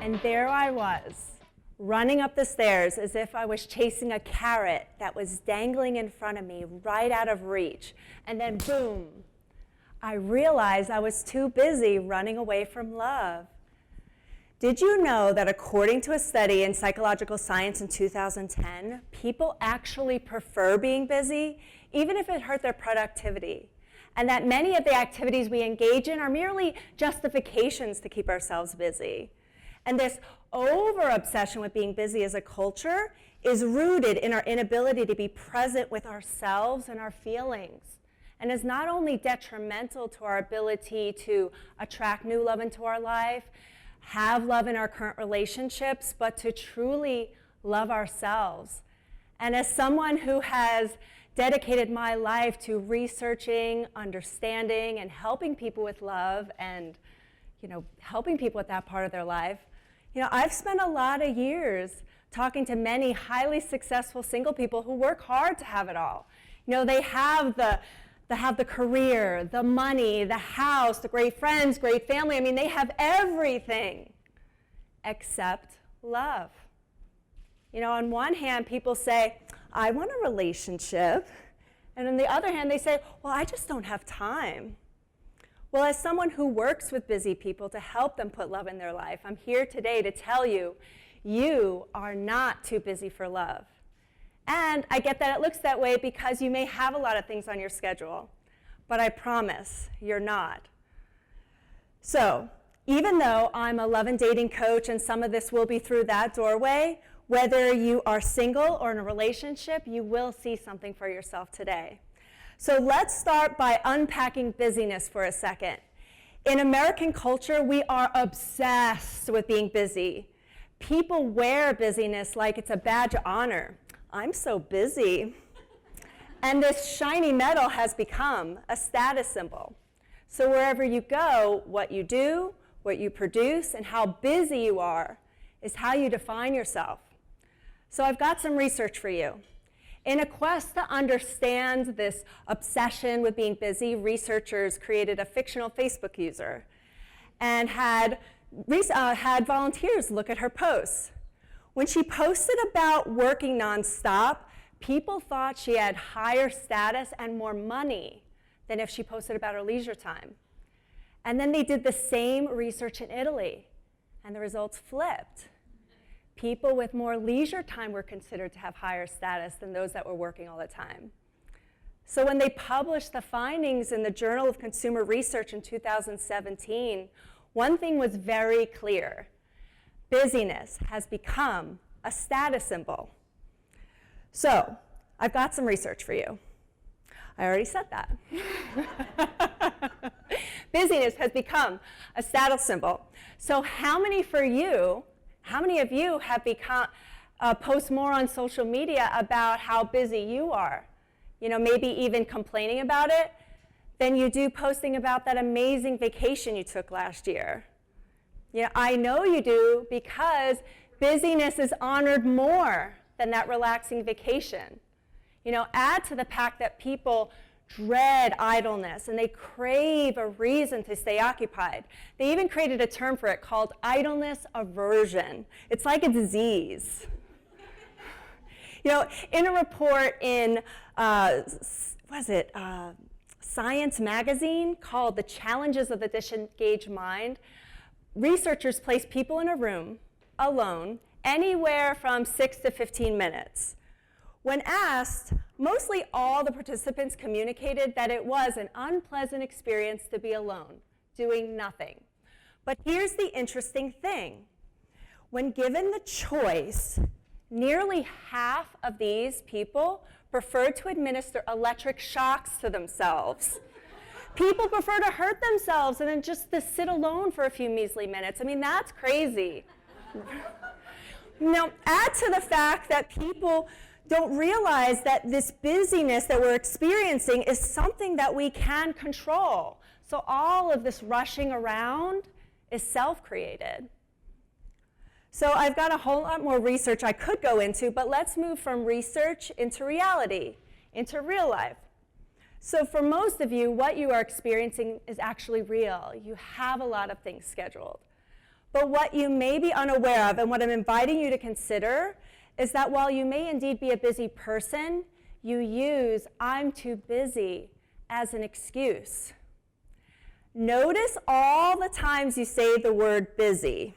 And there I was, running up the stairs as if I was chasing a carrot that was dangling in front of me, right out of reach. And then boom, I realized I was too busy running away from love. Did you know that according to a study in psychological science in 2010, people actually prefer being busy, even if it hurt their productivity? And that many of the activities we engage in are merely justifications to keep ourselves busy. And this over-obsession with being busy as a culture is rooted in our inability to be present with ourselves and our feelings, and is not only detrimental to our ability to attract new love into our life, have love in our current relationships, but to truly love ourselves. And as someone who has dedicated my life to researching, understanding, and helping people with love and, helping people with that part of their life, I've spent a lot of years talking to many highly successful single people who work hard to have it all. They have the career, the money, the house, the great friends, great family. They have everything except love. On one hand, people say, I want a relationship. And on the other hand, they say, well, I just don't have time. Well, as someone who works with busy people to help them put love in their life, I'm here today to tell you, you are not too busy for love. And I get that it looks that way because you may have a lot of things on your schedule, but I promise you're not. So, even though I'm a love and dating coach and some of this will be through that doorway, whether you are single or in a relationship, you will see something for yourself today. So let's start by unpacking busyness for a second. In American culture, we are obsessed with being busy. People wear busyness like it's a badge of honor. I'm so busy. And this shiny medal has become a status symbol. So wherever you go, what you do, what you produce, and how busy you are is how you define yourself. So I've got some research for you. In a quest to understand this obsession with being busy, researchers created a fictional Facebook user and had volunteers look at her posts. When she posted about working nonstop, people thought she had higher status and more money than if she posted about her leisure time. And then they did the same research in Italy, and the results flipped. People with more leisure time were considered to have higher status than those that were working all the time. So when they published the findings in the Journal of Consumer Research in 2017, one thing was very clear. Busyness has become a status symbol. So I've got some research for you. I already said that. Busyness has become a status symbol. So how many of you have post more on social media about how busy you are? Maybe even complaining about it than you do posting about that amazing vacation you took last year. I know you do because busyness is honored more than that relaxing vacation. Add to the fact that people dread idleness and they crave a reason to stay occupied. They even created a term for it called idleness aversion. It's like a disease. In a report in, Science magazine called The Challenges of the Disengaged Mind, researchers placed people in a room alone anywhere from 6 to 15 minutes. When asked, mostly all the participants communicated that it was an unpleasant experience to be alone, doing nothing. But here's the interesting thing. When given the choice, nearly half of these people preferred to administer electric shocks to themselves. People prefer to hurt themselves and then just to sit alone for a few measly minutes. That's crazy. Now, add to the fact that people don't realize that this busyness that we're experiencing is something that we can control. So all of this rushing around is self-created. So I've got a whole lot more research I could go into, but let's move from research into reality, into real life. So for most of you, what you are experiencing is actually real. You have a lot of things scheduled. But what you may be unaware of, and what I'm inviting you to consider, is that while you may indeed be a busy person, you use "I'm too busy" as an excuse. Notice all the times you say the word busy.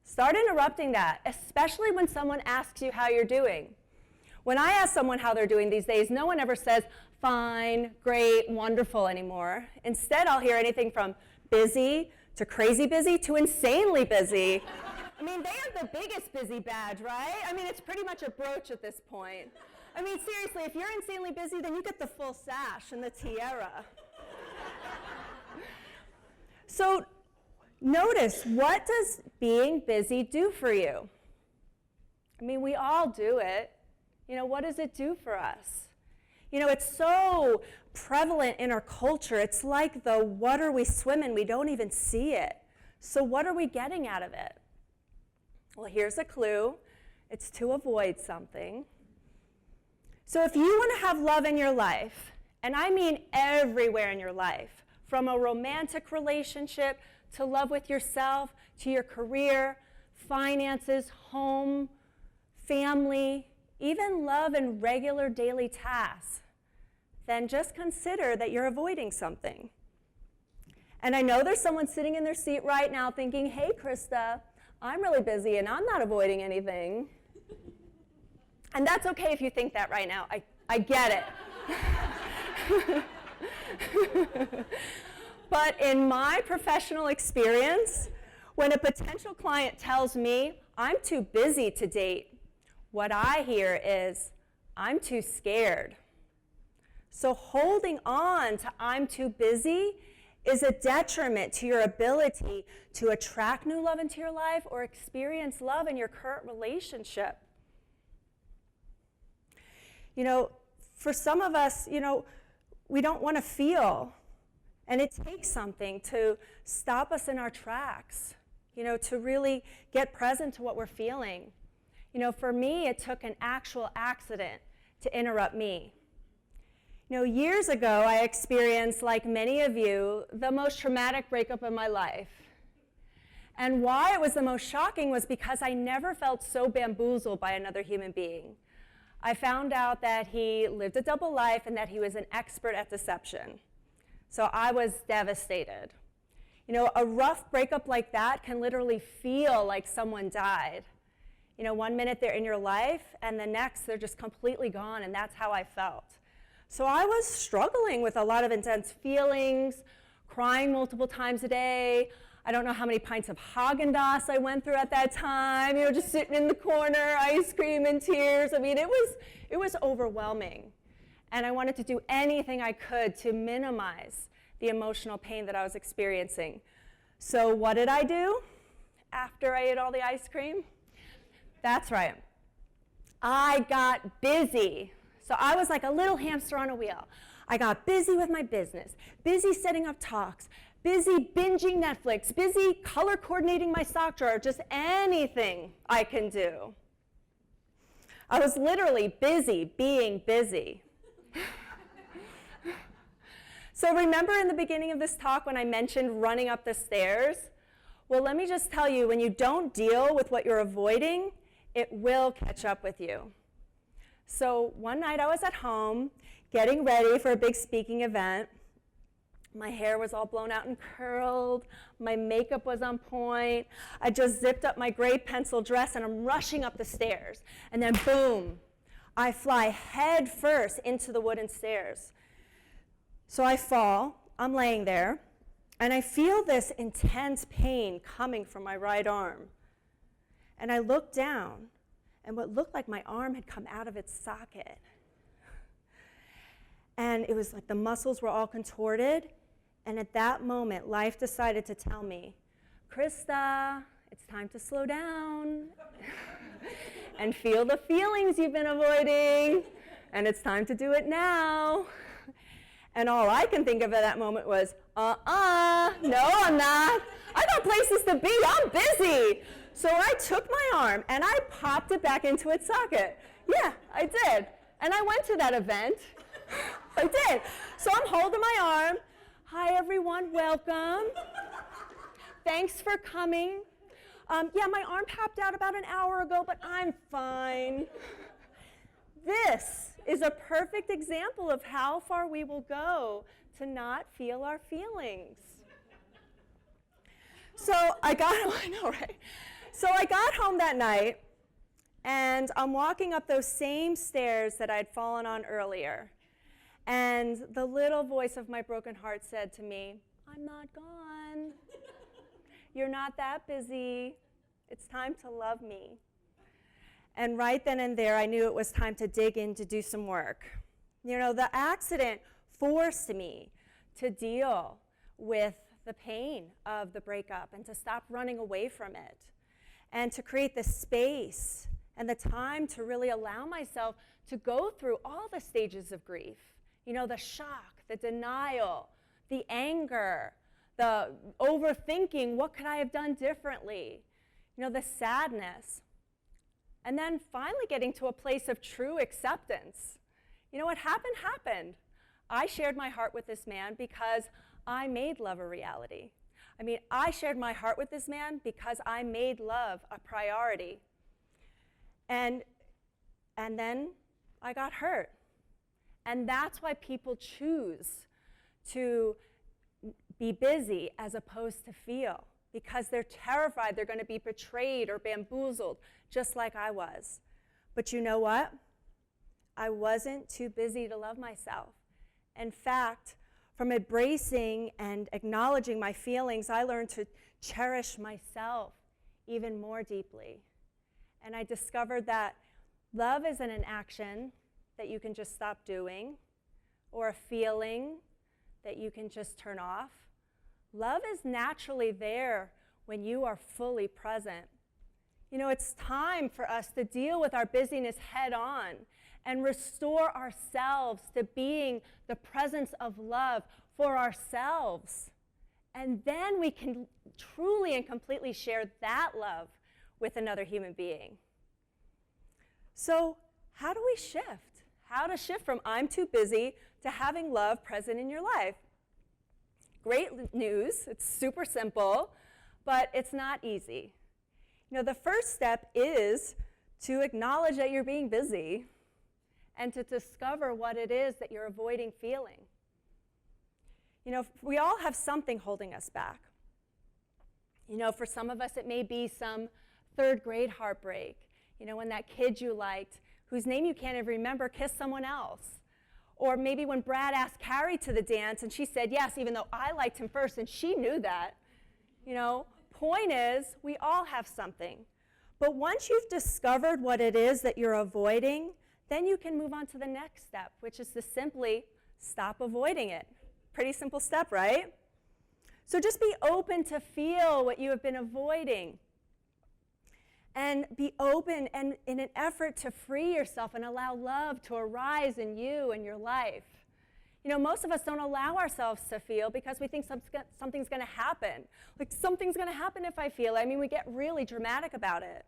Start interrupting that, especially when someone asks you how you're doing. When I ask someone how they're doing these days, no one ever says, "Fine, great, wonderful" anymore. Instead, I'll hear anything from busy to crazy busy to insanely busy. I mean, they have the biggest busy badge, right? I mean, it's pretty much a brooch at this point. I mean, seriously, if you're insanely busy, then you get the full sash and the tiara. So notice, what does being busy do for you? I mean, we all do it. You know, what does it do for us? You know, it's so prevalent in our culture. It's like the water we swim in, we don't even see it. So what are we getting out of it? Well, here's a clue. It's to avoid something. So if you want to have love in your life, and I mean everywhere in your life, from a romantic relationship to love with yourself, to your career, finances, home, family, even love and regular daily tasks, then just consider that you're avoiding something. And I know there's someone sitting in their seat right now thinking, "Hey, Krista, I'm really busy and I'm not avoiding anything." And that's okay if you think that right now. I get it. But in my professional experience, when a potential client tells me, "I'm too busy to date," what I hear is, "I'm too scared." So holding on to "I'm too busy" is a detriment to your ability to attract new love into your life or experience love in your current relationship. You know, for some of us, you know, we don't want to feel. And it takes something to stop us in our tracks, you know, to really get present to what we're feeling. You know, for me, it took an actual accident to interrupt me. You know, years ago, I experienced, like many of you, the most traumatic breakup of my life. And why it was the most shocking was because I never felt so bamboozled by another human being. I found out that he lived a double life and that he was an expert at deception. So I was devastated. You know, a rough breakup like that can literally feel like someone died. You know, one minute they're in your life, and the next they're just completely gone, and that's how I felt. So I was struggling with a lot of intense feelings, crying multiple times a day. I don't know how many pints of Haagen-Dazs I went through at that time, you know, just sitting in the corner, ice cream and tears. I mean, it was overwhelming. And I wanted to do anything I could to minimize the emotional pain that I was experiencing. So what did I do after I ate all the ice cream? That's right. I got busy. So I was like a little hamster on a wheel. I got busy with my business, busy setting up talks, busy binging Netflix, busy color coordinating my sock drawer, just anything I can do. I was literally busy being busy. So remember in the beginning of this talk when I mentioned running up the stairs? Well, let me just tell you, when you don't deal with what you're avoiding, it will catch up with you. So one night I was at home getting ready for a big speaking event. My hair was all blown out and curled. My makeup was on point. I just zipped up my gray pencil dress and I'm rushing up the stairs. And then boom, I fly head first into the wooden stairs. So I fall, I'm laying there, and I feel this intense pain coming from my right arm. And I look down, and what looked like my arm had come out of its socket. And it was like the muscles were all contorted, and at that moment, life decided to tell me, Krista, it's time to slow down and feel the feelings you've been avoiding, and it's time to do it now. And all I can think of at that moment was, no, I'm not. I got places to be, I'm busy. So I took my arm and I popped it back into its socket. Yeah, I did. And I went to that event. I did. So I'm holding my arm. Hi, everyone, welcome. thanks for coming. Yeah, my arm popped out about an hour ago, but I'm fine. This is a perfect example of how far we will go to not feel our feelings. So I got home that night, and I'm walking up those same stairs that I'd fallen on earlier. And the little voice of my broken heart said to me, I'm not gone. You're not that busy. It's time to love me. And right then and there, I knew it was time to dig in to do some work. You know, the accident forced me to deal with the pain of the breakup and to stop running away from it and to create the space and the time to really allow myself to go through all the stages of grief. You know, the shock, the denial, the anger, the overthinking, what could I have done differently? You know, the sadness. And then finally getting to a place of true acceptance. You know, what happened, happened. I shared my heart with this man because I made love a reality. I mean, I shared my heart with this man because I made love a priority. And then I got hurt. And that's why people choose to be busy as opposed to feel, because they're terrified they're going to be betrayed or bamboozled, just like I was. But you know what? I wasn't too busy to love myself. In fact, from embracing and acknowledging my feelings, I learned to cherish myself even more deeply. And I discovered that love isn't an action that you can just stop doing, or a feeling that you can just turn off. Love is naturally there when you are fully present. You know, it's time for us to deal with our busyness head on and restore ourselves to being the presence of love for ourselves. And then we can truly and completely share that love with another human being. So how do we shift? How to shift from I'm too busy to having love present in your life? Great news, it's super simple, but it's not easy. You know, the first step is to acknowledge that you're being busy and to discover what it is that you're avoiding feeling. You know, we all have something holding us back. You know, for some of us it may be some third grade heartbreak. You know, when that kid you liked, whose name you can't even remember, kissed someone else. Or maybe when Brad asked Carrie to the dance and she said yes, even though I liked him first and she knew that. You know, point is, we all have something. But once you've discovered what it is that you're avoiding, then you can move on to the next step, which is to simply stop avoiding it. Pretty simple step, right? So just be open to feel what you have been avoiding. And be open and in an effort to free yourself and allow love to arise in you and your life. You know, most of us don't allow ourselves to feel because we think something's going to happen. Like, something's going to happen if I feel it. I mean, we get really dramatic about it.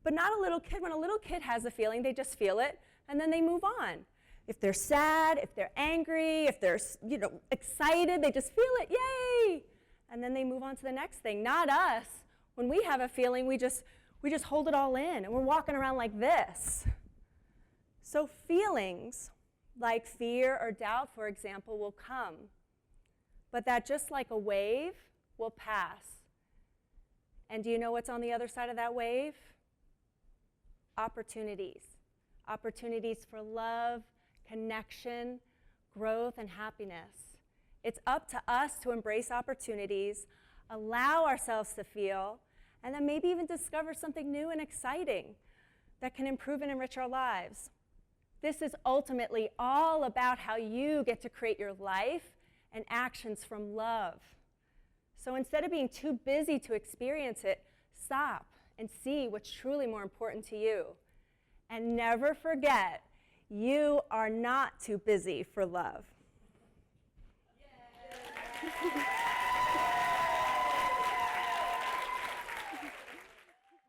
But not a little kid. When a little kid has a feeling, they just feel it, and then they move on. If they're sad, if they're angry, if they're, you know, excited, they just feel it, yay! And then they move on to the next thing. Not us. When we have a feeling, we just hold it all in, and we're walking around like this. So feelings like fear or doubt, for example, will come. But that, just like a wave, will pass. And do you know what's on the other side of that wave? Opportunities. Opportunities for love, connection, growth, and happiness. It's up to us to embrace opportunities, allow ourselves to feel, and then maybe even discover something new and exciting that can improve and enrich our lives. This is ultimately all about how you get to create your life and actions from love. So instead of being too busy to experience it, stop and see what's truly more important to you. And never forget, you are not too busy for love. Yay.